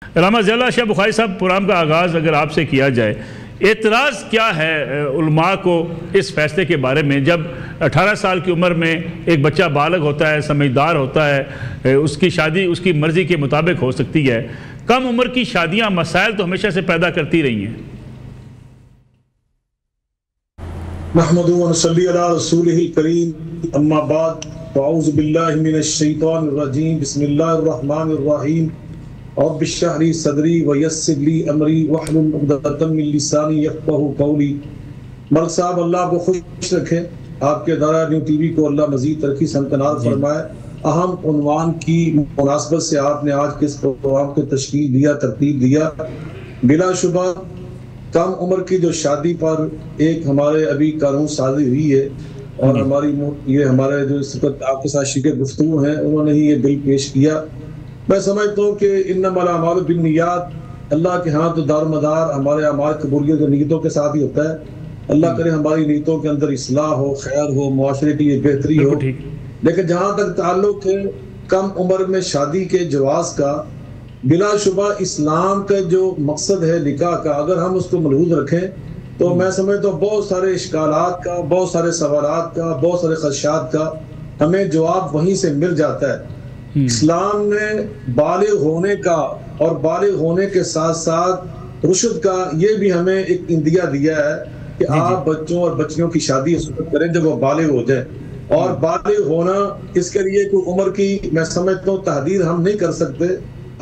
अल्लामा ज़ियाउल्लाह शाह बुखारी साहब, प्रोग्राम का आगाज़ अगर आपसे किया जाए, एतराज़ क्या है उलमा को इस फैसले के बारे में, जब 18 साल की उम्र में एक बच्चा बालग होता है, समझदार होता है, उसकी शादी उसकी मर्ज़ी के मुताबिक हो सकती है। कम उम्र की शादियाँ मसाइल तो हमेशा से पैदा करती रही हैं। नहमदुहु व नसल्ली अला रसूलिहिल करीम, अम्मा बाद, अऊज़ु बिल्लाहि मिनश शैतानिर रजीम, बिस्मिल्लाहिर रहमानिर रहीम, रब्बि इश्रह ली सदरी व यस्सिर ली अमरी वहलुल उक़दतम मिन लिसानी यफ़क़हू क़ौली। मलिक साहब, अल्लाह को खुश रखे, आपके दायरा न्यू टीवी को अल्लाह मज़ीद तरक्की समकनार फरमाए। अहम उन्वान की मुनासबत से आपने आज के इस प्रोग्राम को तशकील दिया, तरतीब दिया। बिलाशुबा कम उम्र की जो शादी पर एक हमारे अभी कानून साजी हुई है और हमारे जो इस वक्त आपके साथ शिरकत गुफ्तगू हैं, उन्होंने ही ये बिल पेश किया। मैं समझता हूँ कि इन्नमल अमालु बिन्नियात, अल्लाह के यहाँ तो दारोमदार हमारे अमाल कबूलियत और नीयतों के साथ ही होता है। अल्लाह करे हमारी नीयतों के अंदर इस्लाह हो, खैर हो, मुआशरे की बेहतरी हो। लेकिन जहाँ तक ताल्लुक है कम उम्र में शादी के जवाज़ का, बिलाशुबा इस्लाम का जो मकसद है निकाह का, अगर हम उसको मलहूज रखें तो मैं समझता हूँ बहुत सारे इश्कालात का, बहुत सारे सवालात का, बहुत सारे खदशात का हमें जवाब वहीं से मिल जाता है। इस्लाम ने बालिग होने का और बालिग होने के साथ साथ रुशद का ये भी हमें एक इंदिया दिया है कि आप बच्चों और बच्चियों की शादी उस वक्त करें जब वो बालिग हो जाए। और बालिग होना, इसके लिए कोई उम्र की मैं समझता हूँ तहदीद हम नहीं कर सकते।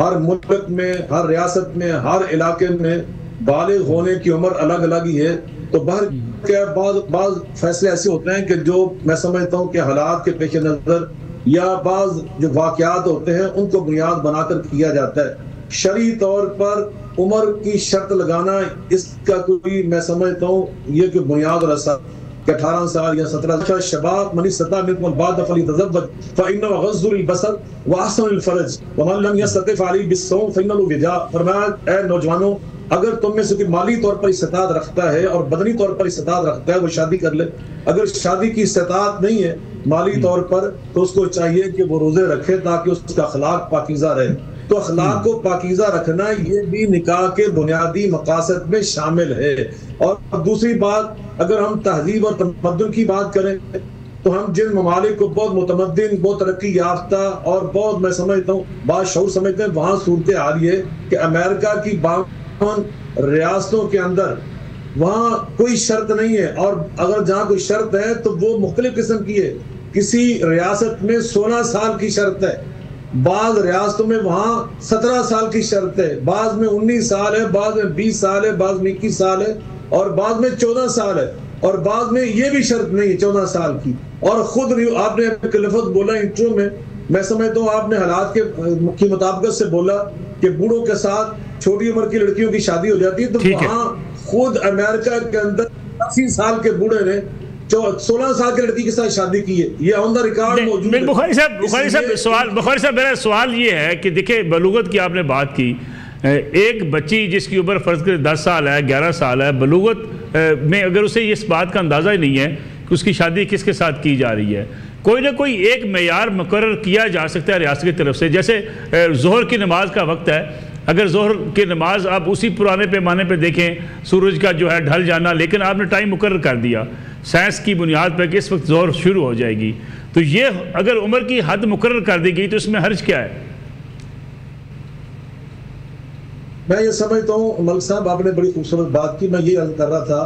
हर मुल्क में, हर रियासत में, हर इलाके में बालिग होने की उम्र अलग अलग ही है। तो बाज़ फैसले ऐसे होते हैं कि जो मैं समझता हूँ कि हालात के पेश नज़र या बाज़ जो वाक़यात होते हैं उनको बुनियाद बनाकर किया जाता है। शरई तौर पर उम्र की शर्त लगाना, इसका कोई मैं समझता हूँ ये कि बुनियाद रसा 18 साल या 17 साल शबाब मनी सता मिनकुम बाद फलितज़व्वज फ़इन्नहु गज़्ज़ुल बसर व अहसनुल फ़रज व मन लम यस्तति फ़अलैहि बिस्सौम फ़इन्नहु विजा। फरमाया, ऐ नौजवानों, अगर तुम में से कोई माली तौर पर इस्तात रखता है और बदनी तौर पर इस्तात रखता है वो शादी कर ले। अगर शादी की इस्तात नहीं है माली तौर पर तो उसको चाहिए कि वो रोजे रखे ताकि उसका अखलाक पाकीज़ा रहे। तो अखलाक को पाकीज़ा रखना ये भी निकाह के बुनियादी मकासद में शामिल है। और दूसरी बात, अगर हम तहजीब और तमद्दुन की बात करें तो हम जिन ममालिक को बहुत मुतमद्दिन, बहुत तरक्की याफ्ता और बहुत मैं समझता हूँ बाशऊर समझते हैं, वहाँ सूरत हाल ये कि अमेरिका की 52 रियासतों के अंदर वहाँ कोई शर्त नहीं है, और अगर जहाँ कोई शर्त है तो वो मुख्तलिफ किस्म की है। किसी रियासत में 16 साल की शर्त है, बाज़ रियासतों में वहाँ 17 साल की शर्त है, बाज़ में 19 साल है, बाज़ में 20 साल है, बाज़ में 21 साल है और बाज़ में 14 साल है, और बाज़ में ये भी शर्त नहीं है 14 साल की। और खुद आपने लफ्ज़ बोला इंट्रो में, मैं समझता हूँ आपने हालात के मुताबिक से बोला कि बूढ़ों के साथ छोटी उम्र की लड़कियों की शादी हो जाती है। तो वहाँ खुद अमेरिका के अंदर 80 साल के बूढ़े ने 16 साल की लड़की के साथ शादी की है, ये ऑन द रिकॉर्ड मौजूद है। बुखारी साहब मेरा सवाल ये है कि देखिए, बलूगत की आपने बात की, एक बच्ची जिसकी उम्र फर्ज कर 10 साल है, 11 साल है, बलूगत में अगर उसे इस बात का अंदाज़ा ही नहीं है कि उसकी शादी किसके साथ की जा रही है, कोई ना कोई एक मेयार मुकर्रर किया जा सकता है रियासत की तरफ से। जैसे ज़ोहर की नमाज का वक्त है, अगर ज़ोहर की नमाज आप उसी पुराने पैमाने पे देखें, सूरज का जो है ढल जाना, लेकिन आपने टाइम मुकर्रर कर दिया साइंस की बुनियाद पर कि इस वक्त ज़ोहर शुरू हो जाएगी, तो ये अगर उम्र की हद मुकर्रर कर दी गई तो इसमें हर्ज क्या है? मैं ये समझता हूँ मलिक साहब, आपने बड़ी खूबसूरत बात की। मैं ये अर्ज कर रहा था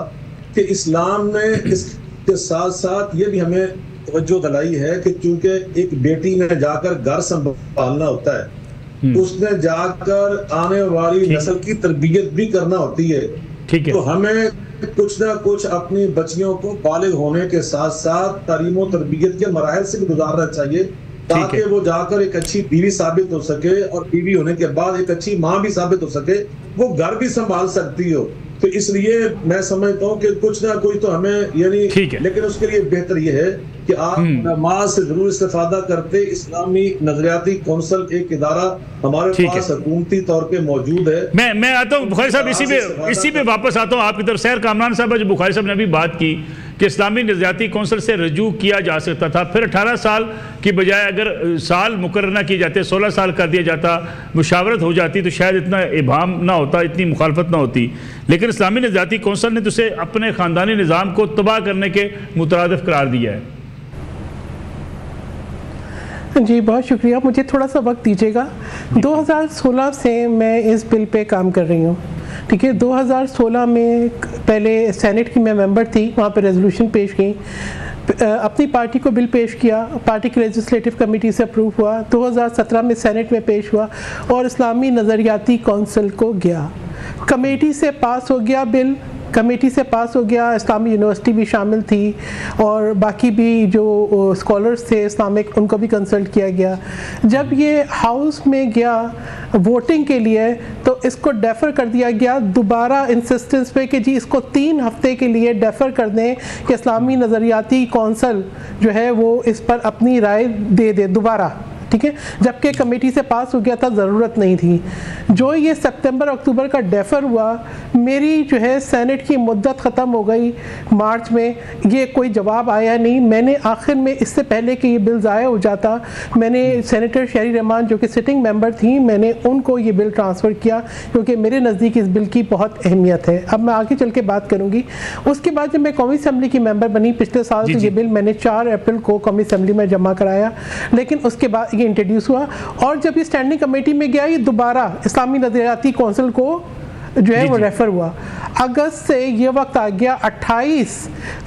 कि इस्लाम ने इसके साथ साथ ये भी हमें तवज्जो दिलाई है कि चूंकि एक बेटी ने जाकर घर संभालना होता है, उसने जाकर आने वाली नस्ल की तरबियत भी करना होती है। तो हमें कुछ ना कुछ अपनी बच्चियों को बालिग होने के साथ साथ तालीम और तरबियत के मराहल से भी गुजारना चाहिए ताकि वो जाकर एक अच्छी बीवी साबित हो सके और बीवी होने के बाद एक अच्छी माँ भी साबित हो सके, वो घर भी संभाल सकती हो। तो इसलिए मैं समझता हूँ कि कुछ ना कुछ तो हमें यानी, लेकिन उसके लिए बेहतर ये है कि आप नमाज से जरूर इस्तेफादा करते। इस्लामी नजरियाती कौंसल एक इदारा हमारे पास हुकूमती तौर पे मौजूद है। मैं आता हूँ बुखारी साहब, इसी पे वापस आता हूँ आपकी तरफ। सैर कामरान साहब, जो बुखारी साहब ने अभी बात की कि इस्लामी नज़रियाती कौंसिल से रजू किया जा सकता था, फिर 18 साल की बजाय अगर साल मुकर्रर ना किए जाते, 16 साल कर दिया जाता, मुशावरत हो जाती, तो शायद इतना इबाम ना होता, इतनी मुखालफत ना होती। लेकिन इस्लामी नज़रियाती कौंसिल ने तो उसे अपने ख़ानदानी निज़ाम को तबाह करने के मुतरादिफ करार दिया है। जी बहुत शुक्रिया, मुझे थोड़ा सा वक्त दीजिएगा। 2016 से मैं इस बिल पे काम कर रही हूँ, ठीक है। 2016 में पहले सेनेट की मैं मेंबर थी, वहाँ पे रेजोल्यूशन पेश की, अपनी पार्टी को बिल पेश किया, पार्टी की लेजिस्लेटिव कमेटी से अप्रूव हुआ, 2017 में सेनेट में पेश हुआ और इस्लामी नज़रियाती कौंसिल को गया, कमेटी से पास हो गया बिल, कमेटी से पास हो गया। इस्लामी यूनिवर्सिटी भी शामिल थी और बाकी भी जो स्कॉलर्स थे इस्लामिक, उनको भी कंसल्ट किया गया। जब ये हाउस में गया वोटिंग के लिए तो इसको डेफ़र कर दिया गया दोबारा इंसिस्टेंस पे कि जी इसको 3 हफ्ते के लिए डेफ़र कर दें कि इस्लामी नज़रियाती कौंसिल जो है वो इस पर अपनी राय दे दे दोबारा, ठीक है। जबकि कमेटी से पास हो गया था, ज़रूरत नहीं थी। जो ये सितंबर अक्टूबर का डेफर हुआ, मेरी जो है सेनेट की मुद्दत ख़त्म हो गई मार्च में, ये कोई जवाब आया नहीं। मैंने आखिर में इससे पहले कि ये बिल ज़ाया हो जाता, मैंने सेनेटर शहरी रहमान जो कि सिटिंग मेंबर थी, मैंने उनको ये बिल ट्रांसफ़र किया क्योंकि मेरे नज़दीक इस बिल की बहुत अहमियत है। अब मैं आगे चल के बात करूँगी। उसके बाद जब मैं कौमी असम्बली की मेंबर बनी पिछले साल, तो ये बिल मैंने 4 अप्रैल को कौमी असम्बली में जमा कराया, लेकिन उसके बाद ये इंट्रोड्यूस हुआ और जब ये स्टैंडिंग कमेटी में गया, ये दोबारा इस्लामी नज़रियाती कौंसिल को जो है वो रेफ़र हुआ। अगस्त से ये वक्त आ गया, 28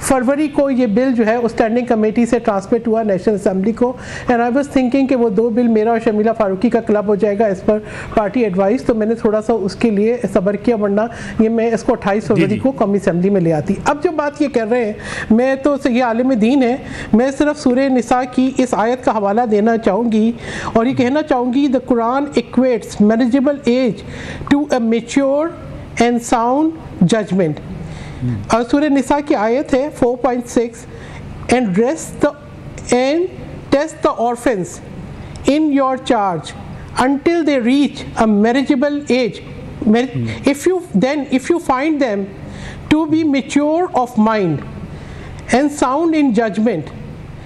फरवरी को ये बिल जो है उस स्टैंडिंग कमेटी से ट्रांसमिट हुआ नेशनल असेंबली को। एंड आई वाज थिंकिंग कि वो 2 बिल मेरा और शर्मिला फारूकी का क्लब हो जाएगा इस पर पार्टी एडवाइस, तो मैंने थोड़ा सा उसके लिए सब्र किया, वरना ये मैं इसको 28 फरवरी को कौमी असेंबली में ले आती। अब जो बात ये कर रहे हैं, मैं तो ये आलिम दीन है, मैं सिर्फ सूरह निसा की इस आयत का हवाला देना चाहूँगी और ये कहना चाहूँगी, the Quran equates manageable as to a mature and sound judgement. और सूरह निसा की आयत है 4.6, and test the orphans in your charge until they reach a marriageable age. If you find them to be mature of mind and sound in judgment,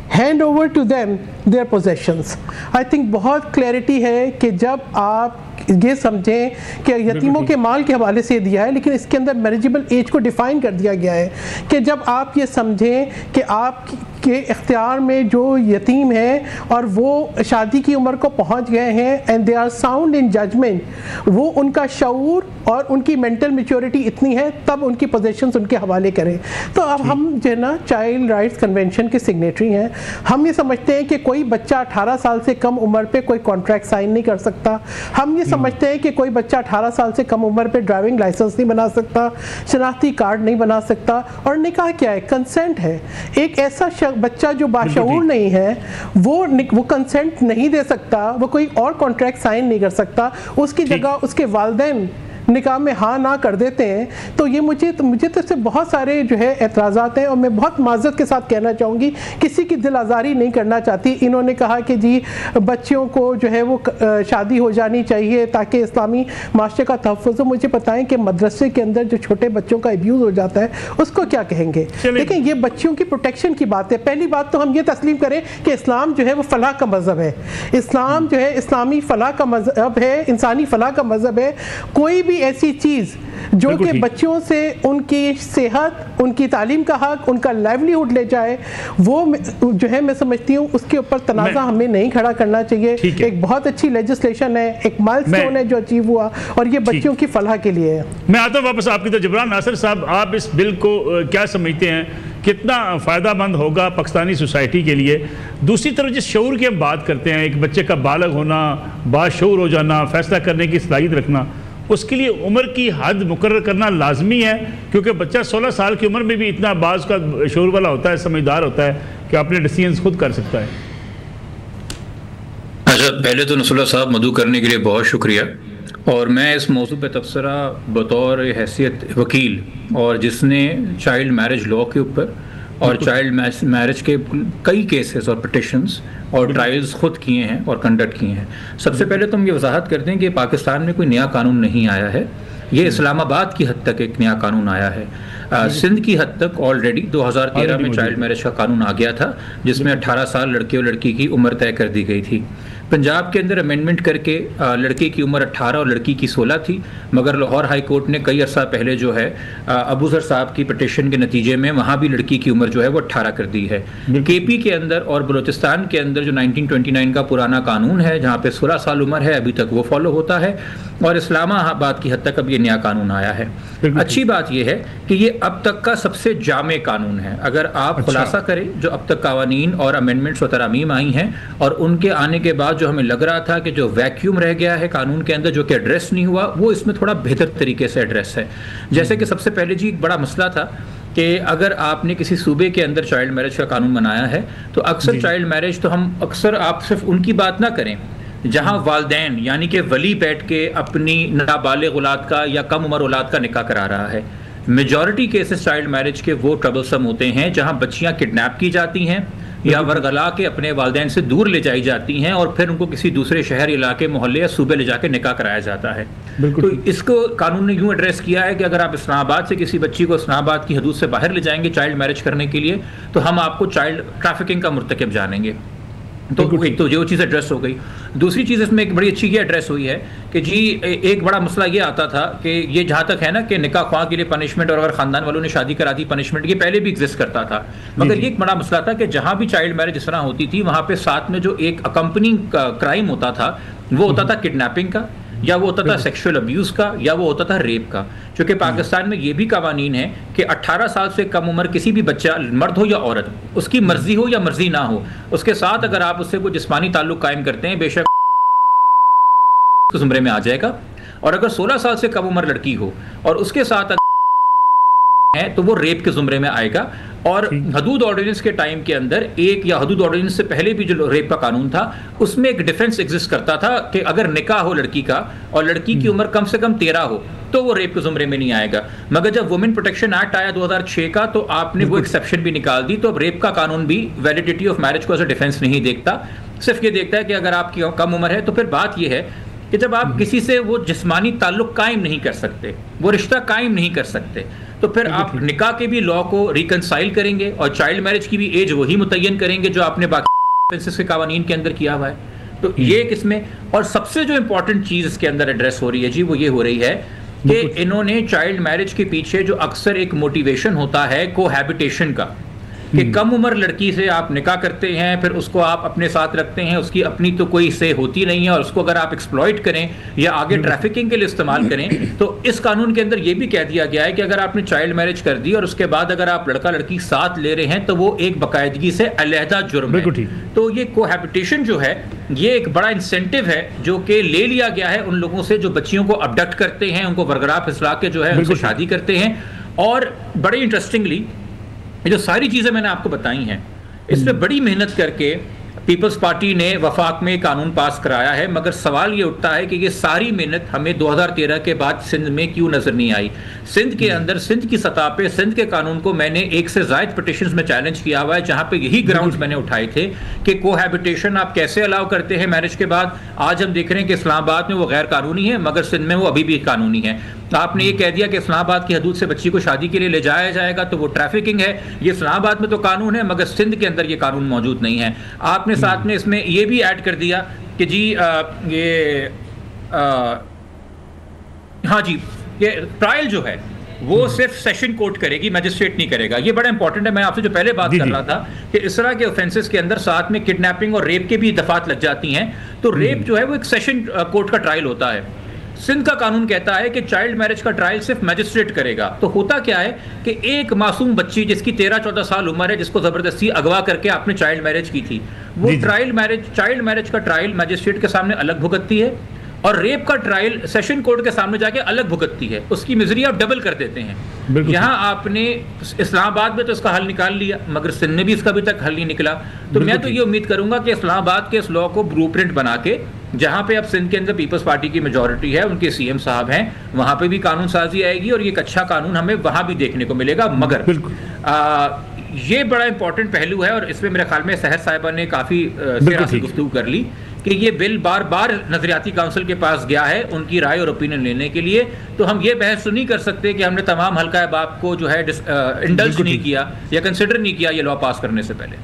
hand over to them their possessions. I think बहुत clarity है कि जब आप ये समझें कि यतीमों के माल के हवाले से दिया है, लेकिन इसके अंदर मैरिजेबल एज को डिफ़ाइन कर दिया गया है कि जब आप ये समझें कि आप के इख्तियार में जो यतीम है और वो शादी की उम्र को पहुंच गए हैं, and they are sound in judgement, वो उनका शऊर और उनकी मेंटल मैच्योरिटी इतनी है, तब उनकी पोजेशंस उनके हवाले करें। तो अब हम जो है ना चाइल्ड राइट्स कन्वेंशन के सिग्नेटरी हैं। हम ये समझते हैं कि कोई बच्चा 18 साल से कम उम्र पे कोई कॉन्ट्रैक्ट साइन नहीं कर सकता। हम ये समझते हैं कि कोई बच्चा 18 साल से कम उम्र पे ड्राइविंग लाइसेंस नहीं बना सकता, शनाख्ती कार्ड नहीं बना सकता। और निकाह क्या है? कंसेंट है। एक ऐसा बच्चा जो बाशऊर नहीं है वो कंसेंट नहीं दे सकता, वो कोई और कॉन्ट्रैक्ट साइन नहीं कर सकता, उसकी जगह उसके वालिदैन निकाह में हाँ ना कर देते हैं। तो ये मुझे तो इससे बहुत सारे जो है एतराज़ात हैं और मैं बहुत माज़रत के साथ कहना चाहूँगी, किसी की दिल आज़ारी नहीं करना चाहती। इन्होंने कहा कि जी बच्चियों को जो है वो शादी हो जानी चाहिए ताकि इस्लामी माशरे का तहफ़्फ़ुज़ हो। मुझे बताएं कि मदरसे के अंदर जो छोटे बच्चों का अब्यूज़ हो जाता है उसको क्या कहेंगे? लेकिन ये बच्चियों की प्रोटेक्शन की बात है। पहली बात तो हम ये तस्लीम करें कि इस्लाम जो है वो फ़लाह का मज़हब है। इस्लाम जो है इस्लामी फ़लाह का मज़हब है, इंसानी फ़लाह का मज़हब है। कोई भी ऐसी चीज़ जो कि बच्चों से उनकी सेहत, उनकी तालीम का हक, उनका लाइवलीहुड ले जाए, वो जो है मैं समझती हूँ उसके ऊपर तनाज़ा हमें नहीं खड़ा करना चाहिए। एक बहुत अच्छी लेजिस्लेशन है, एक माइलस्टोन है जो अचीव हुआ और ये बच्चों की फलाह के लिए है। मैं आता हूँ वापस आपकी तरफ। जबरान नासिर साहब, आप इस बिल को क्या समझते हैं, कितना फ़ायदामंद होगा पाकिस्तानी सोसाइटी के लिए? दूसरी तरफ जिस शऊर की हम बात करते हैं, एक बच्चे का बालग होना, बाशऊर हो जाना, फ़ैसला करने की सलाहियत रखना, उसके लिए उम्र की हद मुकर्रर करना लाजमी है, क्योंकि बच्चा 16 साल की उम्र में भी इतना बाज का शऊर वाला होता है, समझदार होता है कि अपने डिसीजंस खुद कर सकता है। अच्छा, पहले तो नसरुल्लाह साहब मदू करने के लिए बहुत शुक्रिया। और मैं इस मौजू पे तबसरा बतौर हैसियत वकील और जिसने चाइल्ड मैरिज लॉ के ऊपर और चाइल्ड मैरिज के कई केसेस और पिटिशंस और ट्रायल्स खुद किए हैं और कंडक्ट किए हैं। सबसे पहले तो हम ये वजाहत करते हैं कि पाकिस्तान में कोई नया कानून नहीं आया है। ये इस्लामाबाद की हद तक एक नया कानून आया है। सिंध की हद तक ऑलरेडी 2013 में चाइल्ड मैरिज का कानून आ गया था, जिसमें 18 साल लड़के और लड़की की उम्र तय कर दी गई थी। पंजाब के अंदर अमेंडमेंट करके लड़के की उम्र 18 और लड़की की 16 थी, मगर लाहौर हाई कोर्ट ने कई अर्सा पहले जो है अबू जर साहब की पिटिशन के नतीजे में वहाँ भी लड़की की उम्र जो है वो 18 कर दी है। केपी के अंदर और बलूचिस्तान के अंदर जो 1929 का पुराना कानून है, जहाँ पे 16 साल उम्र है, अभी तक वो फॉलो होता है, और इस्लामाबाद की हद तक अब ये नया कानून आया है। अच्छी बात यह है कि ये अब तक का सबसे जामे कानून है। अगर आप खुलासा करें जो अब तक कानून और अमेंडमेंट्स और तरामीम आई हैं, और उनके आने के बाद जो हमें लग रहा था कि जो वैक्यूम रह गया है कानून के अंदर जो कि एड्रेस नहीं हुआ, वो इसमें थोड़ा बेहतर तरीके से एड्रेस है। जैसे कि सबसे पहले जी एक बड़ा मसला था कि अगर आपने किसी सूबे के अंदर चाइल्ड मैरिज का कानून बनाया है, तो अक्सर चाइल्ड मैरिज तो हम अक्सर आप सिर्फ उनकी बात ना करें जहां वालदैन यानी कि वली बैठ के अपनी नाबालिग औलाद का या कम उम्र औलाद का निकाह करा रहा है। मेजॉरिटी केसेस चाइल्ड मैरिज के वो ट्रबलसम होते हैं जहां बच्चियां किडनैप की जाती हैं या वरगला के अपने वालदैन से दूर ले जाई जाती हैं, और फिर उनको किसी दूसरे शहर, इलाके, मोहल्ले या सूबे ले जाके निकाह कराया जाता है। तो इसको कानून ने यूं एड्रेस किया है कि अगर आप इस्लामाबाद से किसी बच्ची को इस्लामाबाद की हदूद से बाहर ले जाएंगे चाइल्ड मैरिज करने के लिए, तो हम आपको चाइल्ड ट्रैफिकिंग का मुर्तकिब जानेंगे। तो एक तो जो चीज़ एड्रेस हो गई। दूसरी चीज़ इसमें एक बड़ी अच्छी ये एड्रेस हुई है कि जी एक बड़ा मसला ये आता था कि ये जहाँ तक है ना कि निकाह ख्वाह के लिए पनिशमेंट, और अगर ख़ानदान वालों ने शादी करा दी पनिशमेंट, ये पहले भी एग्जिस्ट करता था, मगर ये एक बड़ा मसला था कि जहाँ भी चाइल्ड मैरिज इस तरह होती थी, वहाँ पे साथ में जो एक अकम्पनिंग क्राइम होता था वो होता था किडनैपिंग का, या वो होता था सेक्सुअल अब्यूज़ का, या वो होता था रेप का। क्योंकि पाकिस्तान में ये भी कानून है कि 18 साल से कम उम्र किसी भी बच्चा, मर्द हो या औरत, उसकी मर्जी हो या मर्जी ना हो, उसके साथ अगर आप उससे कोई जिस्मानी ताल्लुक कायम करते हैं, बेशक जुमरे में आ जाएगा। और अगर 16 साल से कम उम्र लड़की हो और उसके साथ है तो वो रेप के जुमरे में आएगा। और हदूद ऑर्डिनेंस के टाइम के अंदर एक, या हदूद ऑर्डिनेंस से पहले भी जो रेप का कानून था, उसमें एक डिफेंस एग्जिस्ट करता था कि अगर निकाह हो लड़की का और लड़की की उम्र कम से कम 13 हो तो वो रेप के जुमरे में नहीं आएगा। मगर जब वुमेन प्रोटेक्शन एक्ट आया 2006 का, तो आपने वो एक्सेप्शन भी निकाल दी। तो अब रेप का कानून भी वैलिडिटी ऑफ मैरिज को एज अ डिफेंस नहीं देखता, सिर्फ ये देखता है कि अगर आपकी कम उम्र है। तो फिर बात ये है कि जब आप किसी से वो जिस्मानी ताल्लुक कायम नहीं कर सकते, वो रिश्ता कायम नहीं कर सकते, तो फिर आप निकाह के भी लॉ को रिकंसाइल करेंगे और चाइल्ड मैरिज की भी एज वही मुतय्यन करेंगे जो आपने बाकी के कानून के अंदर किया हुआ है। तो ये किसमें, और सबसे जो इंपॉर्टेंट चीज इसके अंदर एड्रेस हो रही है जी, वो ये हो रही है कि इन्होंने चाइल्ड मैरिज के पीछे जो अक्सर एक मोटिवेशन होता है कोहैबिटेशन का, कि कम उम्र लड़की से आप निकाह करते हैं, फिर उसको आप अपने साथ रखते हैं, उसकी अपनी तो कोई से होती नहीं है, और उसको अगर आप एक्सप्लॉइट करें या आगे ट्रैफिकिंग के लिए इस्तेमाल करें, तो इस कानून के अंदर ये भी कह दिया गया है कि अगर आपने चाइल्ड मैरिज कर दी और उसके बाद अगर आप लड़का लड़की साथ ले रहे हैं तो वो एक बाकायदगी से अलहदा जुर्म है। तो ये कोहैबिटेशन जो है, ये एक बड़ा इंसेंटिव है जो कि ले लिया गया है उन लोगों से जो बच्चियों को अबडक्ट करते हैं, उनको बरगराह फिसला के जो है उनसे शादी करते हैं। और बड़ी इंटरेस्टिंगली ये जो सारी चीज़ें मैंने आपको बताई हैं, इसमें बड़ी मेहनत करके पीपल्स पार्टी ने वफाक में कानून पास कराया है, मगर सवाल ये उठता है कि ये सारी मेहनत हमें 2013 के बाद सिंध में क्यों नजर नहीं आई। सिंध के अंदर, सिंध की सतह पे सिंध के कानून को मैंने 1 से ज़ायद पिटिशंस में चैलेंज किया हुआ है, जहां पे यही ग्राउंड्स मैंने उठाए थे कि कोहैबिटेशन आप कैसे अलाउ करते हैं मैरिज के बाद। आज हम देख रहे हैं कि इस्लामाबाद में वो गैर कानूनी है, मगर सिंध में वो अभी भी कानूनी है। आपने ये कह दिया कि इस्लामाबाद की हदूद से बच्ची को शादी के लिए ले जाया जाएगा तो वो ट्रैफिकिंग है। ये इस्लामाबाद में तो कानून है, मगर सिंध के अंदर ये कानून मौजूद नहीं है। आपने साथ में इसमें ये भी ऐड कर दिया कि जी हाँ जी, ये ट्रायल जो है वो सिर्फ सेशन कोर्ट करेगी, मैजिस्ट्रेट नहीं करेगा। ये बड़ा इंपॉर्टेंट है। मैं आपसे जो पहले बात कर रहा था कि इस तरह के ऑफेंसेस के अंदर साथ में किडनैपिंग और रेप के भी दफात लग जाती हैं, तो रेप जो है वो एक सेशन कोर्ट का ट्रायल होता है। सिंध का कानून कहता है कि चाइल्ड मैरिज का ट्रायल सिर्फ मैजिस्ट्रेट करेगा। तो होता क्या है कि एक मासूम बच्ची जिसकी 13-14 साल उम्र है, जिसको जबरदस्ती अगवा करके आपने चाइल्ड मैरिज की थी, वो चाइल्ड मैरिज का ट्रायल मैजिस्ट्रेट के सामने अलग भुगतती है, और रेप का ट्रायल सेशन कोर्ट के सामने जाके अलग भुगतती है। उसकी मिजरी आप डबल कर देते हैं। यहाँ आपने इस्लामाबाद में तो इसका हल निकाल लिया, मगर सिंध में भी इसका अभी तक हल नहीं निकला। तो मैं तो ये उम्मीद करूंगा कि इस्लामाबाद के इस लॉ को ब्लूप्रिंट बना के, जहाँ पे अब सिंध के अंदर पीपल्स पार्टी की मेजॉरिटी है, उनके सीएम साहब हैं, वहाँ पे भी कानून साजी आएगी और ये एक अच्छा कानून हमें वहाँ भी देखने को मिलेगा। मगर ये बड़ा इंपॉर्टेंट पहलू है, और इसमें मेरे ख्याल में सहर साहिबा ने काफ़ी गुफ्तगू कर ली कि ये बिल बार बार नजरियाती काउंसिल के पास गया है उनकी राय और ओपिनियन लेने के लिए, तो हम ये बहस तो नहीं कर सकते कि हमने तमाम हल्का अहबाब को जो है इंडल्ज नहीं किया या कंसिडर नहीं किया ये लॉ पास करने से पहले।